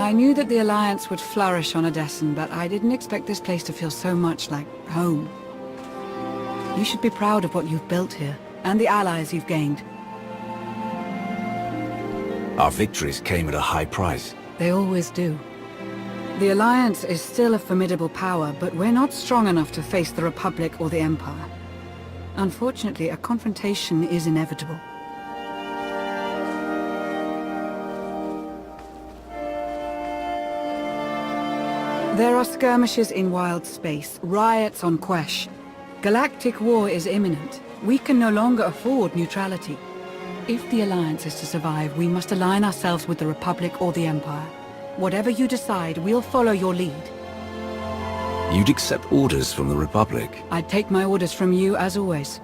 I knew that the Alliance would flourish on Odessen, but I didn't expect this place to feel so much like home. You should be proud of what you've built here, and the allies you've gained. Our victories came at a high price. They always do. The Alliance is still a formidable power, but we're not strong enough to face the Republic or the Empire. Unfortunately, a confrontation is inevitable. There are skirmishes in wild space, riots on Quesh. Galactic war is imminent. We can no longer afford neutrality. If the Alliance is to survive, we must align ourselves with the Republic or the Empire. Whatever you decide, we'll follow your lead. You'd accept orders from the Republic? I'd take my orders from you, as always.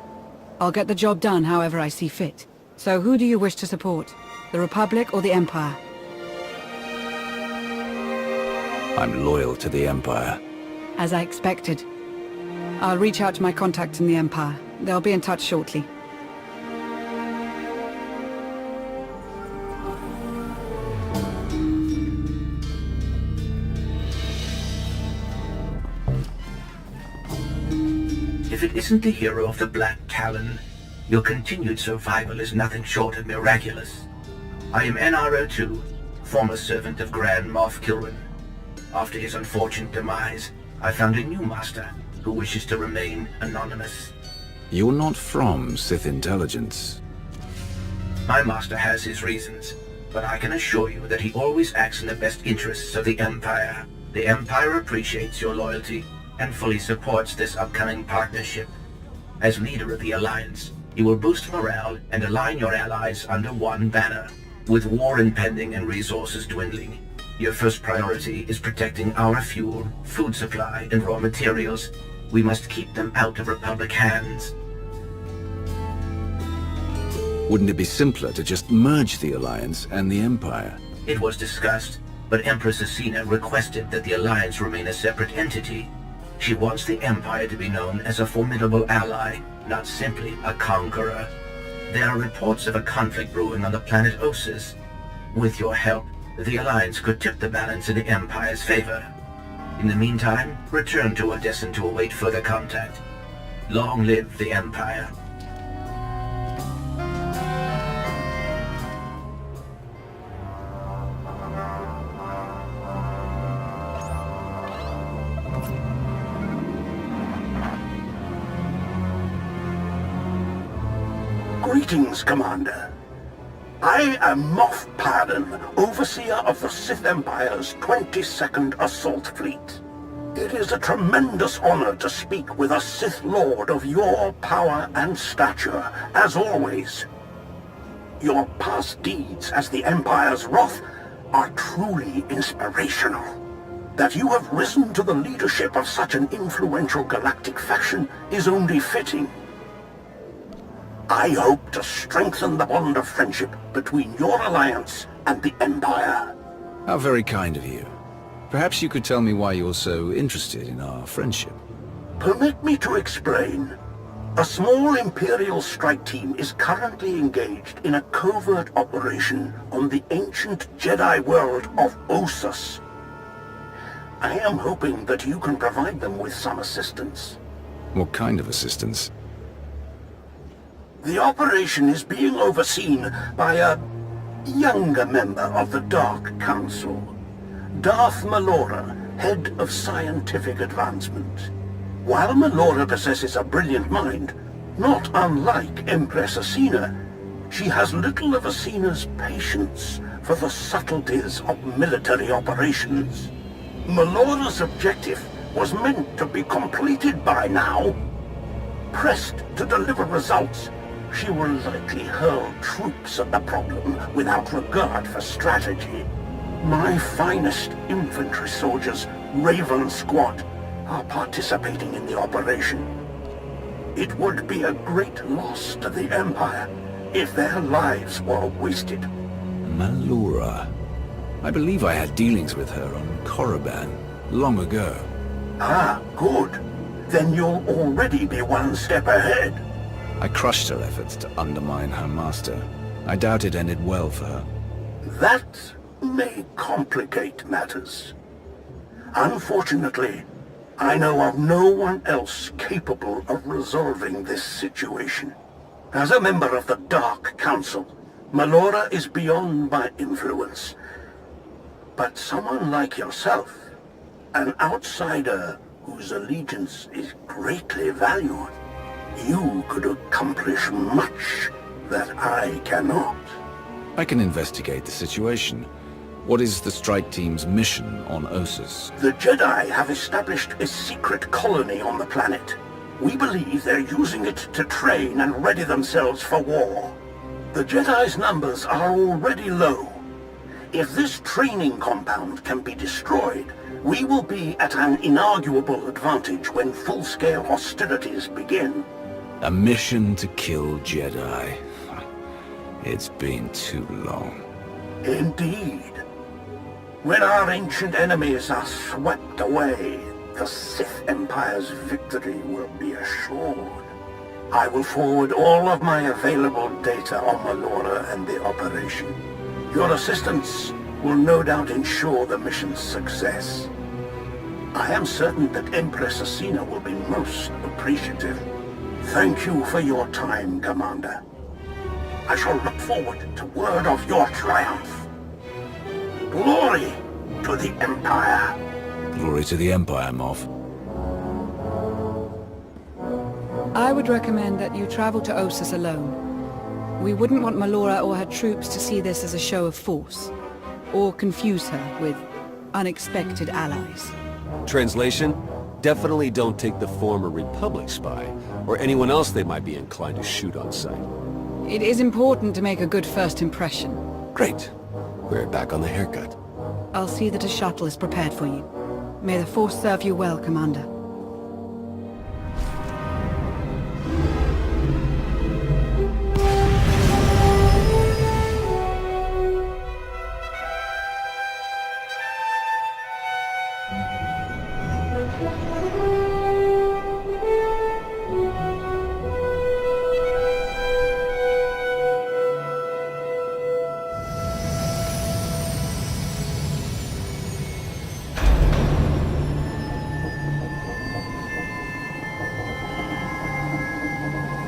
I'll get the job done however I see fit. So who do you wish to support? The Republic or the Empire? I'm loyal to the Empire. As I expected. I'll reach out to my contacts in the Empire. They'll be in touch shortly. If it isn't the hero of the Black Talon, your continued survival is nothing short of miraculous. I am NRO2, former servant of Grand Moff Kilrin. After his unfortunate demise, I found a new master who wishes to remain anonymous. You're not from Sith intelligence. My master has his reasons, but I can assure you that he always acts in the best interests of the Empire. The Empire appreciates your loyalty and fully supports this upcoming partnership. As leader of the Alliance, you will boost morale and align your allies under one banner. With war impending and resources dwindling, your first priority is protecting our fuel, food supply, and raw materials. We must keep them out of Republic hands. Wouldn't it be simpler to just merge the Alliance and the Empire? It was discussed, but Empress Asina requested that the Alliance remain a separate entity. She wants the Empire to be known as a formidable ally, not simply a conqueror. There are reports of a conflict brewing on the planet Ossus. With your help, the Alliance could tip the balance in the Empire's favor. In the meantime, return to Odessen to await further contact. Long live the Empire. Greetings, Commander. I am Moff Pardon, Overseer of the Sith Empire's 22nd Assault Fleet. It is a tremendous honor to speak with a Sith Lord of your power and stature, as always. Your past deeds as the Empire's Wrath are truly inspirational. That you have risen to the leadership of such an influential galactic faction is only fitting. I hope to strengthen the bond of friendship between your alliance and the Empire. How very kind of you. Perhaps you could tell me why you're so interested in our friendship. Permit me to explain. A small Imperial strike team is currently engaged in a covert operation on the ancient Jedi world of Ossus. I am hoping that you can provide them with some assistance. What kind of assistance? The operation is being overseen by a younger member of the Dark Council, Darth Malora, head of scientific advancement. While Malora possesses a brilliant mind, not unlike Empress Asina, she has little of Asina's patience for the subtleties of military operations. Malora's objective was meant to be completed by now. Pressed to deliver results, she will likely hurl troops at the problem without regard for strategy. My finest infantry soldiers, Raven Squad, are participating in the operation. It would be a great loss to the Empire if their lives were wasted. Malora. I believe I had dealings with her on Korriban long ago. Ah, good. Then you'll already be one step ahead. I crushed her efforts to undermine her master. I doubt it ended well for her. That may complicate matters. Unfortunately, I know of no one else capable of resolving this situation. As a member of the Dark Council, Melora is beyond my influence. But someone like yourself, an outsider whose allegiance is greatly valued, you could accomplish much that I cannot. I can investigate the situation. What is the strike team's mission on Ossus? The Jedi have established a secret colony on the planet. We believe they're using it to train and ready themselves for war. The Jedi's numbers are already low. If this training compound can be destroyed, we will be at an inarguable advantage when full-scale hostilities begin. A mission to kill Jedi. It's been too long. Indeed. When our ancient enemies are swept away, the Sith Empire's victory will be assured. I will forward all of my available data on Melora and the operation. Your assistance will no doubt ensure the mission's success. I am certain that Empress Asina will be most appreciative. Thank you for your time, Commander. I shall look forward to word of your triumph. Glory to the Empire. Glory to the Empire, Moff. I would recommend that you travel to Ossus alone. We wouldn't want Melora or her troops to see this as a show of force, or confuse her with unexpected allies. Translation? Definitely don't take the former Republic spy, or anyone else they might be inclined to shoot on sight. It is important to make a good first impression. Great. We're back on the haircut. I'll see that a shuttle is prepared for you. May the Force serve you well, Commander.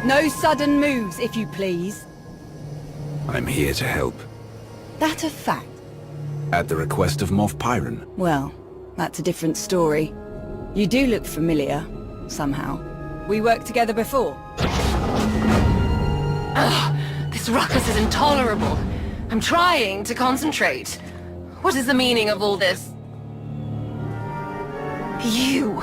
No sudden moves, if you please. I'm here to help. That a fact? At the request of Moff Pyron. Well, that's a different story. You do look familiar, somehow. We worked together before. Ugh, this ruckus is intolerable. I'm trying to concentrate. What is the meaning of all this? You!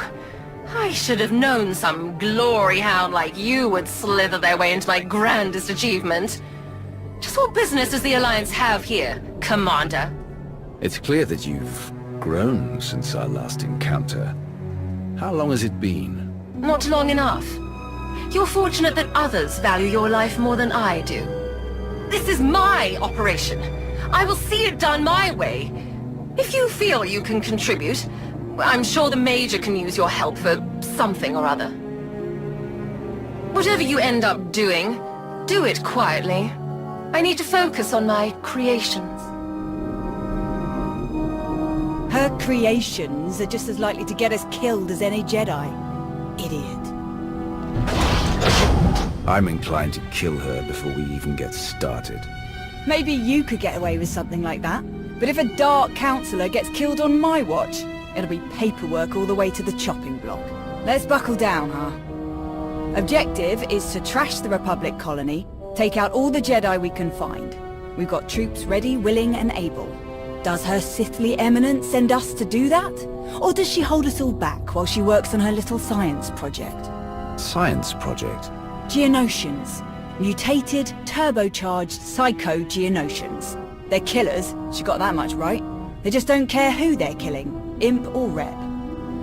I should have known some glory hound like you would slither their way into my grandest achievement. Just what business does the Alliance have here, Commander? It's clear that you've grown since our last encounter. How long has it been? Not long enough. You're fortunate that others value your life more than I do. This is my operation. I will see it done my way. If you feel you can contribute, I'm sure the Major can use your help for something or other. Whatever you end up doing, do it quietly. I need to focus on my creations. Her creations are just as likely to get us killed as any Jedi. Idiot. I'm inclined to kill her before we even get started. Maybe you could get away with something like that. But if a Dark Councillor gets killed on my watch, it'll be paperwork all the way to the chopping block. Let's buckle down, huh? Objective is to trash the Republic colony, take out all the Jedi we can find. We've got troops ready, willing, and able. Does Her Sithly Eminence send us to do that? Or does she hold us all back while she works on her little science project? Science project? Geonosians. Mutated, turbocharged, psycho-Geonosians. They're killers, she got that much right. They just don't care who they're killing, imp or rep.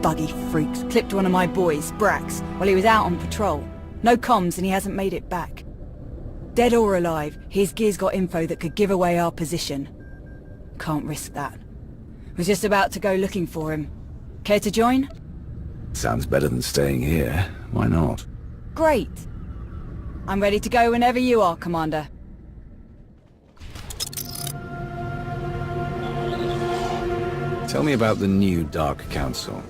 Buggy freaks clipped one of my boys, Brax, while he was out on patrol. No comms and he hasn't made it back. Dead or alive, his gear's got info that could give away our position. Can't risk that. Was just about to go looking for him. Care to join? Sounds better than staying here. Why not? Great. I'm ready to go whenever you are, Commander. Tell me about the new Dark Council.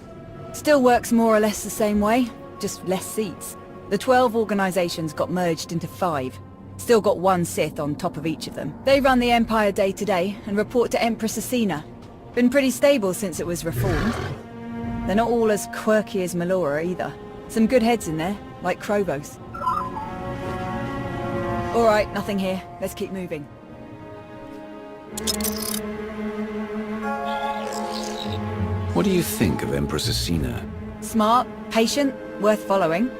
Still works more or less the same way, just less seats. The 12 organizations got merged into 5. Still got one Sith on top of each of them. They run the Empire day to day and report to Empress Asina. Been pretty stable since it was reformed. They're not all as quirky as Melora either. Some good heads in there, like Krobos. Alright, nothing here. Let's keep moving. What do you think of Empress Asina? Smart, patient, worth following.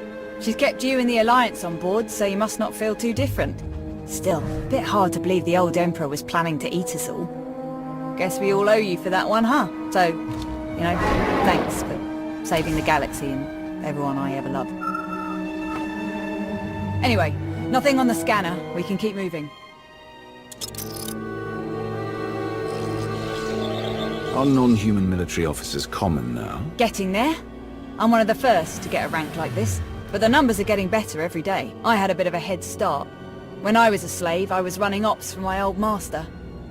She's kept you and the Alliance on board, so you must not feel too different. Still, a bit hard to believe the old Emperor was planning to eat us all. Guess we all owe you for that one, huh? So, you know, thanks for saving the galaxy and everyone I ever loved. Anyway, nothing on the scanner. We can keep moving. Are non-human military officers common now? Getting there. I'm one of the first to get a rank like this, but the numbers are getting better every day. I had a bit of a head start. When I was a slave, I was running ops for my old master.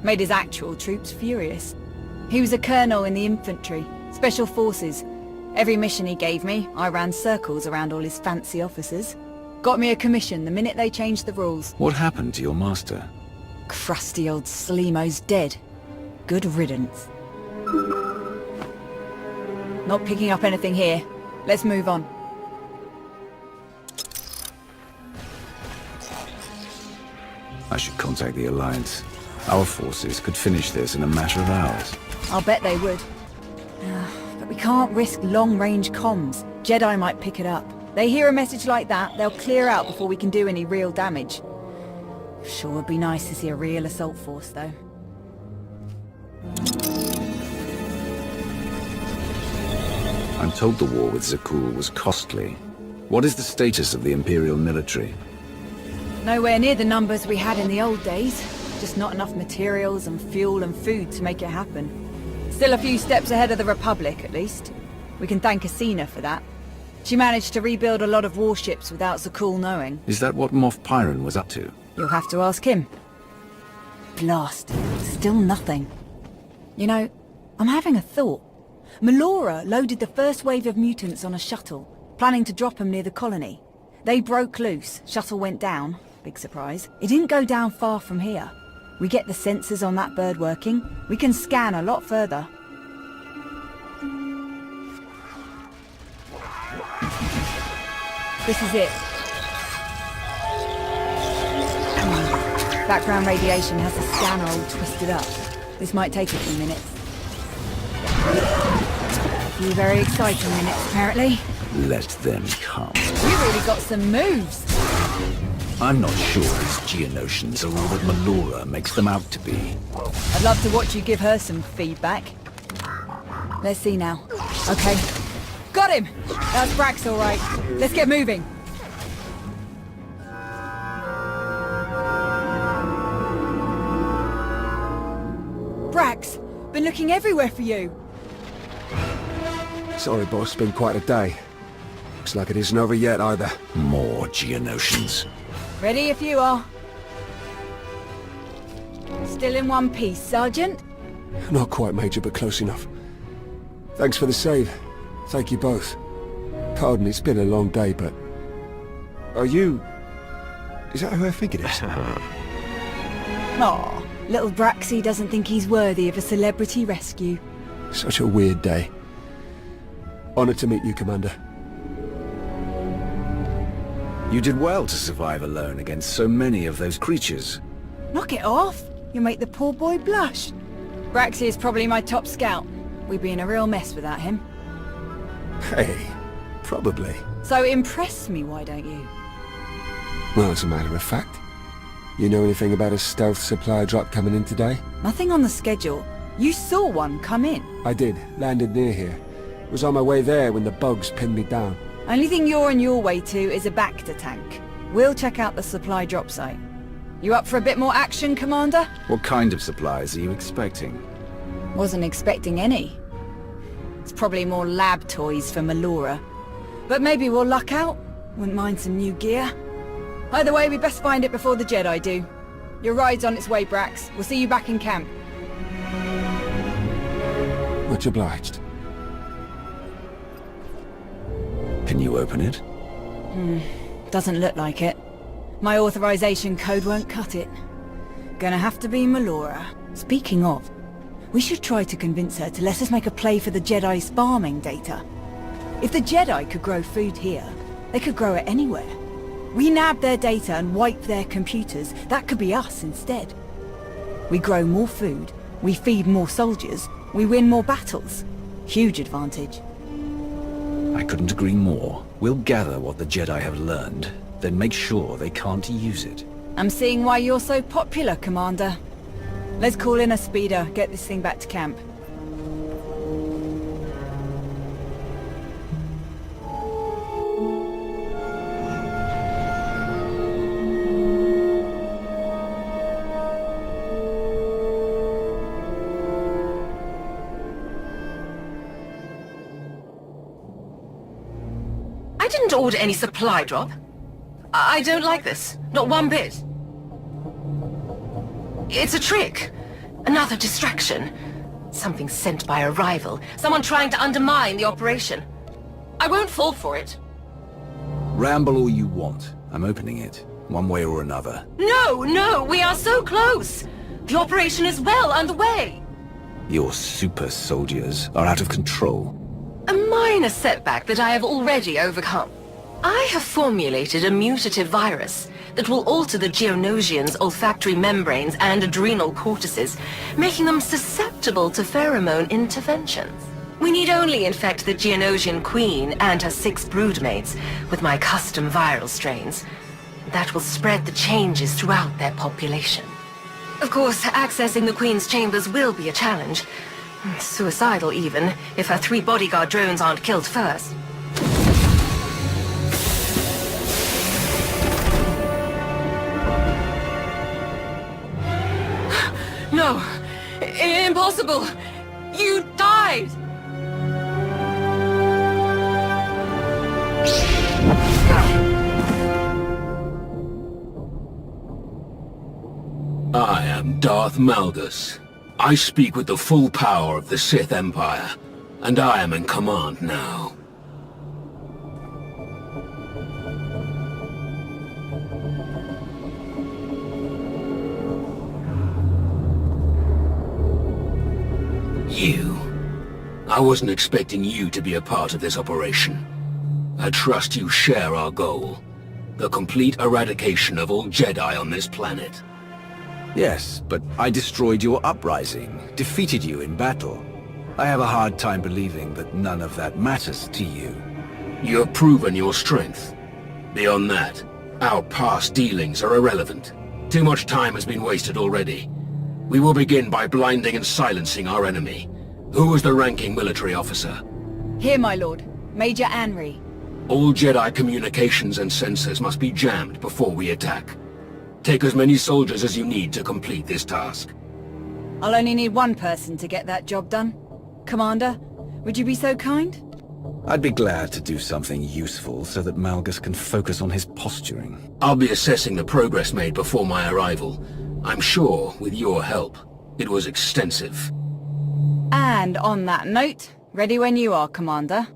Made his actual troops furious. He was a colonel in the infantry, special forces. Every mission he gave me, I ran circles around all his fancy officers. Got me a commission the minute they changed the rules. What happened to your master? Crusty old Sleemo's dead. Good riddance. Not picking up anything here. Let's move on. I should contact the Alliance. Our forces could finish this in a matter of hours. I'll bet they would. But we can't risk long-range comms. Jedi might pick it up. They hear a message like that, they'll clear out before we can do any real damage. Sure would be nice to see a real assault force, though. I'm told the war with Zakul was costly. What is the status of the Imperial military? Nowhere near the numbers we had in the old days. Just not enough materials and fuel and food to make it happen. Still a few steps ahead of the Republic, at least. We can thank Asina for that. She managed to rebuild a lot of warships without Zakul knowing. Is that what Moff Pyron was up to? You'll have to ask him. Blast. Still nothing. You know, I'm having a thought. Melora loaded the first wave of mutants on a shuttle, planning to drop them near the colony. They broke loose, shuttle went down. Big surprise. It didn't go down far from here. We get the sensors on that bird working, we can scan a lot further. This is it. Background radiation has the scanner all twisted up. This might take a few minutes. A few very exciting minutes, apparently. Let them come. You really got some moves. I'm not sure these Geonosians are all that Melora makes them out to be. I'd love to watch you give her some feedback. Let's see now. Okay. Got him! That's Brax, all right. Let's get moving. Brax, been looking everywhere for you. Sorry, boss. Been quite a day. Looks like it isn't over yet, either. More Geonosians. Ready if you are. Still in one piece, Sergeant? Not quite, Major, but close enough. Thanks for the save. Thank you both. Pardon, it's been a long day, but... Are you... Is that who I think it is? Aw, little Braxy doesn't think he's worthy of a celebrity rescue. Such a weird day. Honored to meet you, Commander. You did well to survive alone against so many of those creatures. Knock it off. You'll make the poor boy blush. Braxy is probably my top scout. We'd be in a real mess without him. Hey, probably. So impress me, why don't you? Well, as a matter of fact, you know anything about a stealth supply drop coming in today? Nothing on the schedule. You saw one come in. I did. Landed near here. Was on my way there when the bugs pinned me down. Only thing you're on your way to is a Bacta tank. We'll check out the supply drop site. You up for a bit more action, Commander? What kind of supplies are you expecting? Wasn't expecting any. It's probably more lab toys for Melora. But maybe we'll luck out. Wouldn't mind some new gear. Either way, we best find it before the Jedi do. Your ride's on its way, Brax. We'll see you back in camp. Much obliged. Can you open it? Doesn't look like it. My authorization code won't cut it. Gonna have to be Melora. Speaking of, we should try to convince her to let us make a play for the Jedi's farming data. If the Jedi could grow food here, they could grow it anywhere. We nab their data and wipe their computers. That could be us instead. We grow more food, we feed more soldiers, we win more battles. Huge advantage. I couldn't agree more. We'll gather what the Jedi have learned, then make sure they can't use it. I'm seeing why you're so popular, Commander. Let's call in a speeder, get this thing back to camp. I didn't order any supply drop. I don't like this. Not one bit. It's a trick. Another distraction. Something sent by a rival. Someone trying to undermine the operation. I won't fall for it. Ramble all you want. I'm opening it, one way or another. No, we are so close. The operation is well underway. Your super soldiers are out of control. A minor setback that I have already overcome. I have formulated a mutative virus that will alter the Geonosians' olfactory membranes and adrenal cortices, making them susceptible to pheromone interventions. We need only infect the Geonosian Queen and her 6 broodmates with my custom viral strains. That will spread the changes throughout their population. Of course, accessing the Queen's chambers will be a challenge. Suicidal even, if her 3 bodyguard drones aren't killed first. No! Impossible! You died! I am Darth Malgus. I speak with the full power of the Sith Empire, and I am in command now. You. I wasn't expecting you to be a part of this operation. I trust you share our goal. The complete eradication of all Jedi on this planet. Yes, but I destroyed your uprising, defeated you in battle. I have a hard time believing that none of that matters to you. You have proven your strength. Beyond that, our past dealings are irrelevant. Too much time has been wasted already. We will begin by blinding and silencing our enemy. Who is the ranking military officer? Here, my lord. Major Anri. All Jedi communications and sensors must be jammed before we attack. Take as many soldiers as you need to complete this task. I'll only need one person to get that job done. Commander, would you be so kind? I'd be glad to do something useful so that Malgus can focus on his posturing. I'll be assessing the progress made before my arrival. I'm sure, with your help, it was extensive. And on that note, ready when you are, Commander.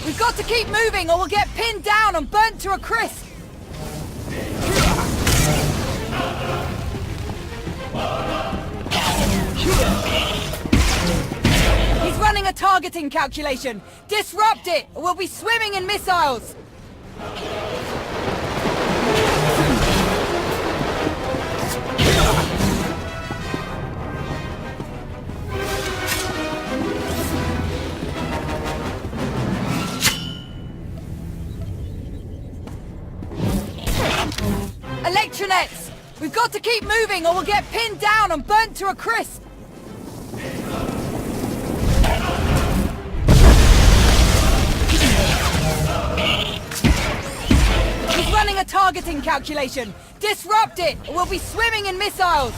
We've got to keep moving or we'll get pinned down and burnt to a crisp! He's running a targeting calculation! Disrupt it, or we'll be swimming in missiles! Electronets! We've got to keep moving or we'll get pinned down and burnt to a crisp! He's running a targeting calculation! Disrupt it, or we'll be swimming in missiles!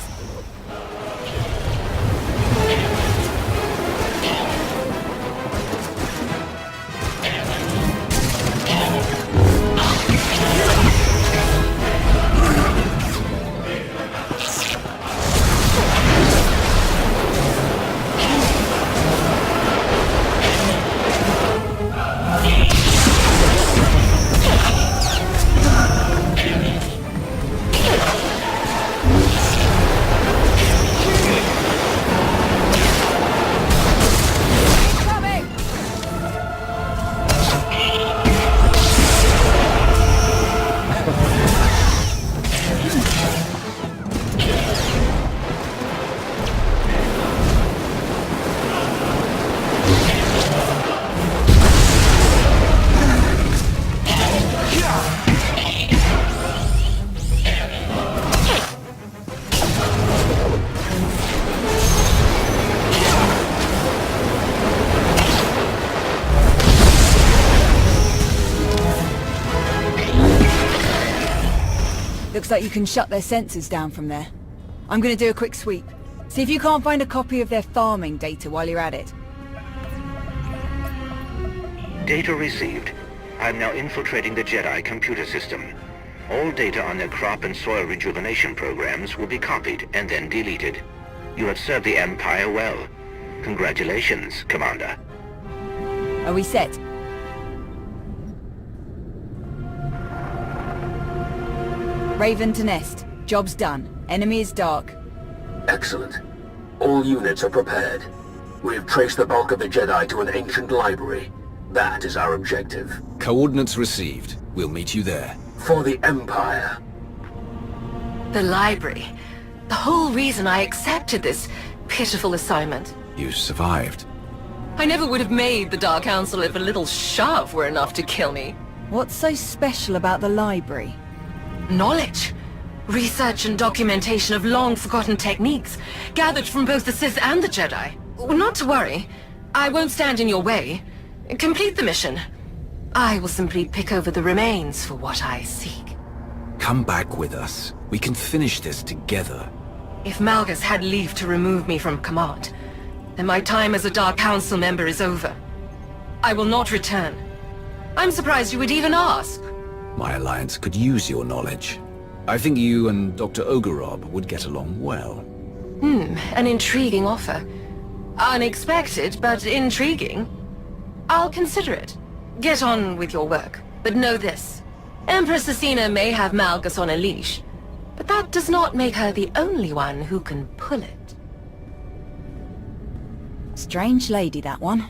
Looks like you can shut their sensors down from there. I'm gonna do a quick sweep. See if you can't find a copy of their farming data while you're at it. Data received. I'm now infiltrating the Jedi computer system. All data on their crop and soil rejuvenation programs will be copied and then deleted. You have served the Empire well. Congratulations, Commander. Are we set? Raven to Nest. Job's done. Enemy is dark. Excellent. All units are prepared. We have traced the bulk of the Jedi to an ancient library. That is our objective. Coordinates received. We'll meet you there. For the Empire. The library. The whole reason I accepted this pitiful assignment. You survived. I never would have made the Dark Council if a little shove were enough to kill me. What's so special about the library? Knowledge. Research and documentation of long-forgotten techniques, gathered from both the Sith and the Jedi. Not to worry. I won't stand in your way. Complete the mission. I will simply pick over the remains for what I seek. Come back with us. We can finish this together. If Malgus had leave to remove me from command, then my time as a Dark Council member is over. I will not return. I'm surprised you would even ask. My alliance could use your knowledge. I think you and Dr. Ogorob would get along well. An intriguing offer. Unexpected, but intriguing. I'll consider it. Get on with your work. But know this. Empress Asina may have Malgus on a leash, but that does not make her the only one who can pull it. Strange lady, that one.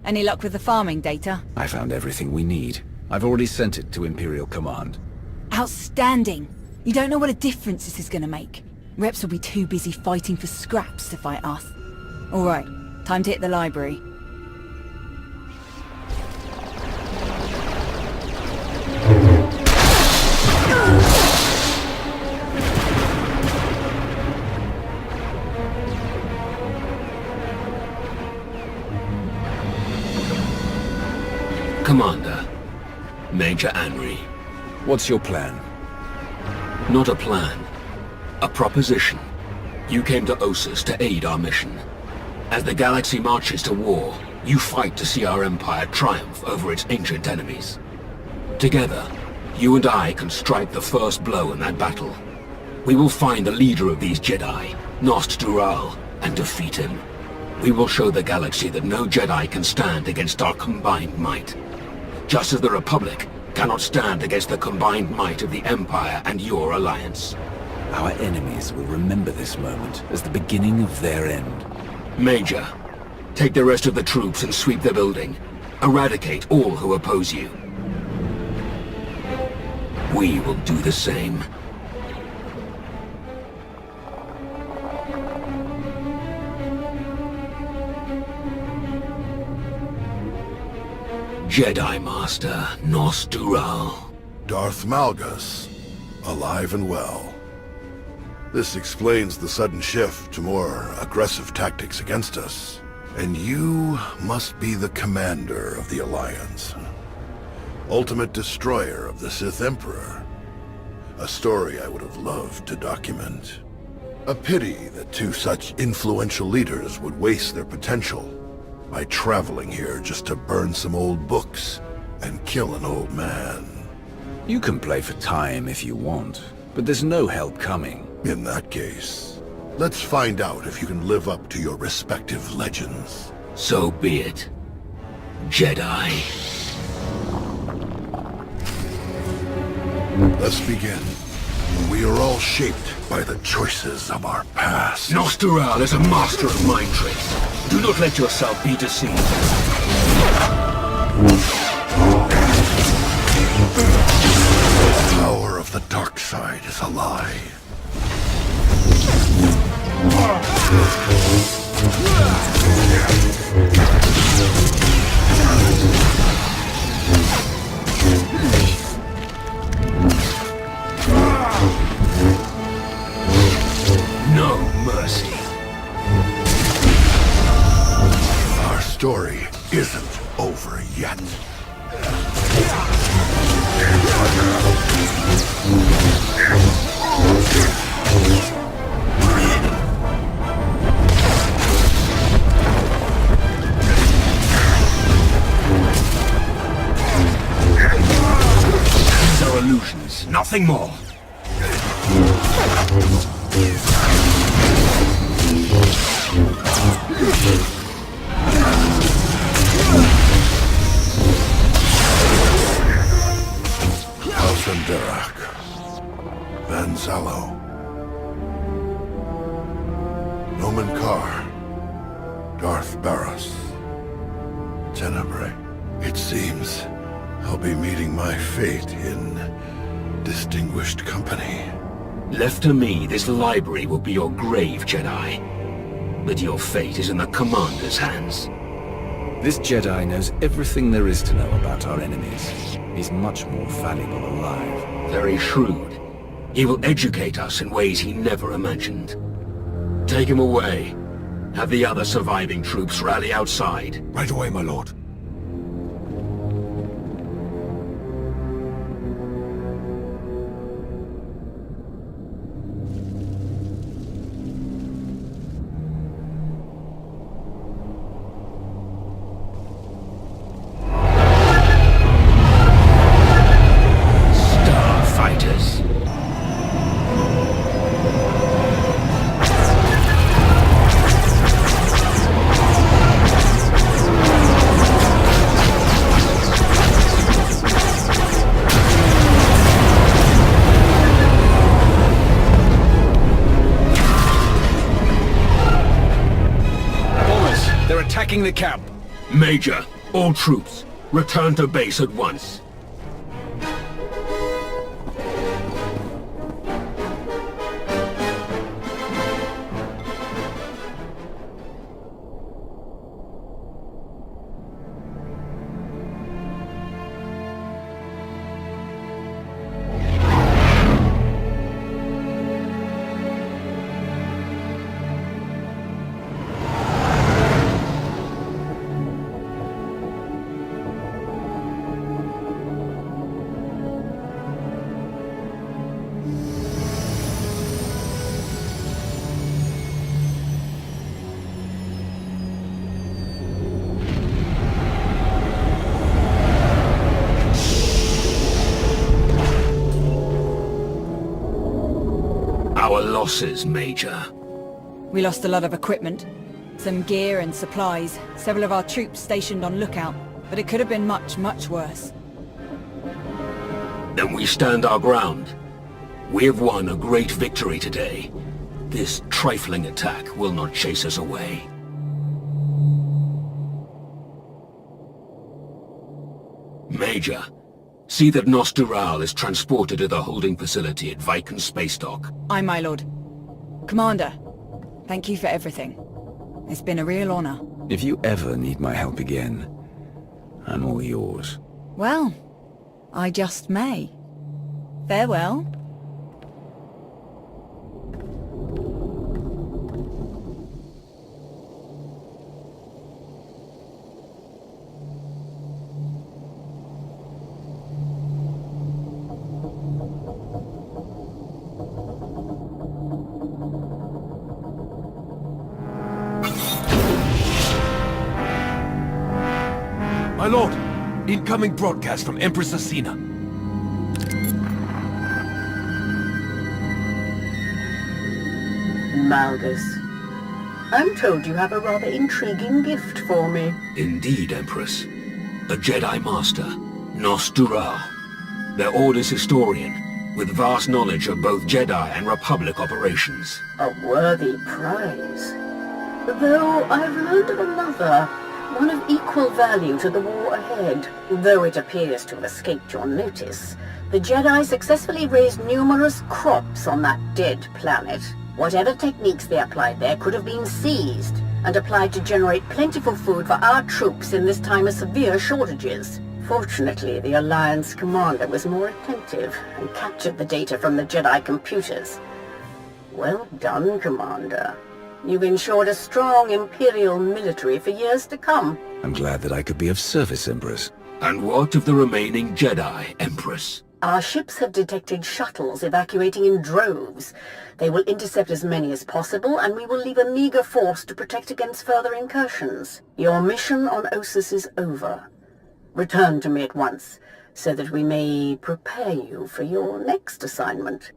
Any luck with the farming data? I found everything we need. I've already sent it to Imperial Command. Outstanding! You don't know what a difference this is gonna make. Reps will be too busy fighting for scraps to fight us. Alright, time to hit the library. Commander, Major Anri. What's your plan? Not a plan. A proposition. You came to Ossus to aid our mission. As the galaxy marches to war, you fight to see our empire triumph over its ancient enemies. Together, you and I can strike the first blow in that battle. We will find the leader of these Jedi, Nost Dural, and defeat him. We will show the galaxy that no Jedi can stand against our combined might. Just as the Republic cannot stand against the combined might of the Empire and your alliance. Our enemies will remember this moment as the beginning of their end. Major, take the rest of the troops and sweep the building. Eradicate all who oppose you. We will do the same. Jedi Master SWTOR. Darth Malgus, alive and well. This explains the sudden shift to more aggressive tactics against us. And you must be the commander of the Alliance. Ultimate destroyer of the Sith Emperor. A story I would have loved to document. A pity that two such influential leaders would waste their potential by traveling here just to burn some old books and kill an old man. You can play for time if you want, but there's no help coming. In that case, let's find out if you can live up to your respective legends. So be it, Jedi. Let's begin. We are all shaped by the choices of our past. SWTOR is a master of mind tricks. Do not let yourself be deceived. The power of the dark side is a lie. No mercy. Our story isn't over yet. These are illusions, nothing more. Derek, Van Zalo, Nomen Carr, Darth Barros, Tenebrae. It seems I'll be meeting my fate in distinguished company. Left to me, this library will be your grave, Jedi. But your fate is in the Commander's hands. This Jedi knows everything there is to know about our enemies. He's much more valuable alive. Very shrewd. He will educate us in ways he never imagined. Take him away. Have the other surviving troops rally outside. Right away, my lord. Attacking the camp. Major, all troops, return to base at once. Our losses, Major. We lost a lot of equipment, some gear and supplies, several of our troops stationed on lookout, but it could have been much, much worse. Then we stand our ground. We have won a great victory today. This trifling attack will not chase us away. Major, see that Nostural is transported to the holding facility at Viken Space Dock. Aye, my lord. Commander, thank you for everything. It's been a real honor. If you ever need my help again, I'm all yours. Well, I just may. Farewell. My lord, incoming broadcast from Empress Asina. Malgus, I'm told you have a rather intriguing gift for me. Indeed, Empress. A Jedi Master, Nostural. Their Order's historian, with vast knowledge of both Jedi and Republic operations. A worthy prize. Though I've learned of another, one of equal value to the war ahead. Though it appears to have escaped your notice, the Jedi successfully raised numerous crops on that dead planet. Whatever techniques they applied there could have been seized and applied to generate plentiful food for our troops in this time of severe shortages. Fortunately, the Alliance commander was more attentive and captured the data from the Jedi computers. Well done, Commander. You've ensured a strong Imperial military for years to come. I'm glad that I could be of service, Empress. And what of the remaining Jedi, Empress? Our ships have detected shuttles evacuating in droves. They will intercept as many as possible, and we will leave a meager force to protect against further incursions. Your mission on Ossus is over. Return to me at once, so that we may prepare you for your next assignment.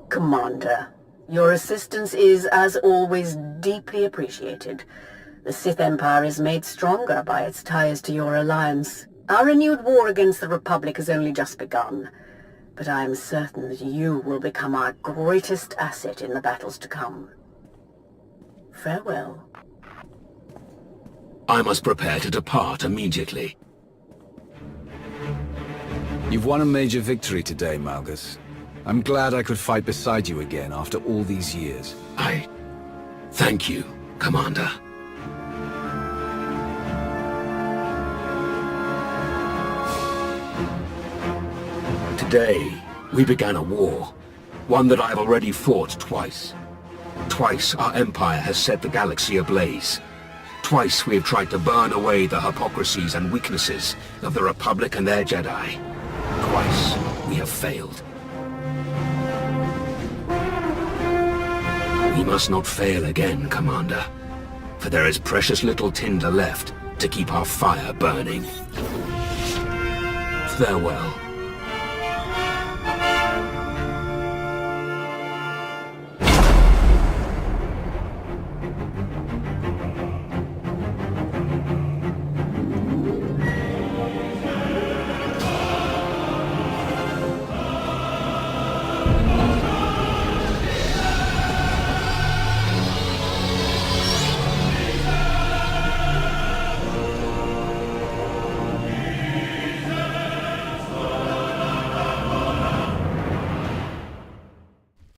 Commander, your assistance is, as always, deeply appreciated. The Sith Empire is made stronger by its ties to your alliance. Our renewed war against the Republic has only just begun, but I am certain that you will become our greatest asset in the battles to come. Farewell. I must prepare to depart immediately. You've won a major victory today, Malgus. I'm glad I could fight beside you again after all these years. I thank you, Commander. Today, we began a war, one that I've already fought twice. Twice our Empire has set the galaxy ablaze. Twice we have tried to burn away the hypocrisies and weaknesses of the Republic and their Jedi. Twice we have failed. We must not fail again, Commander, for there is precious little tinder left to keep our fire burning. Farewell.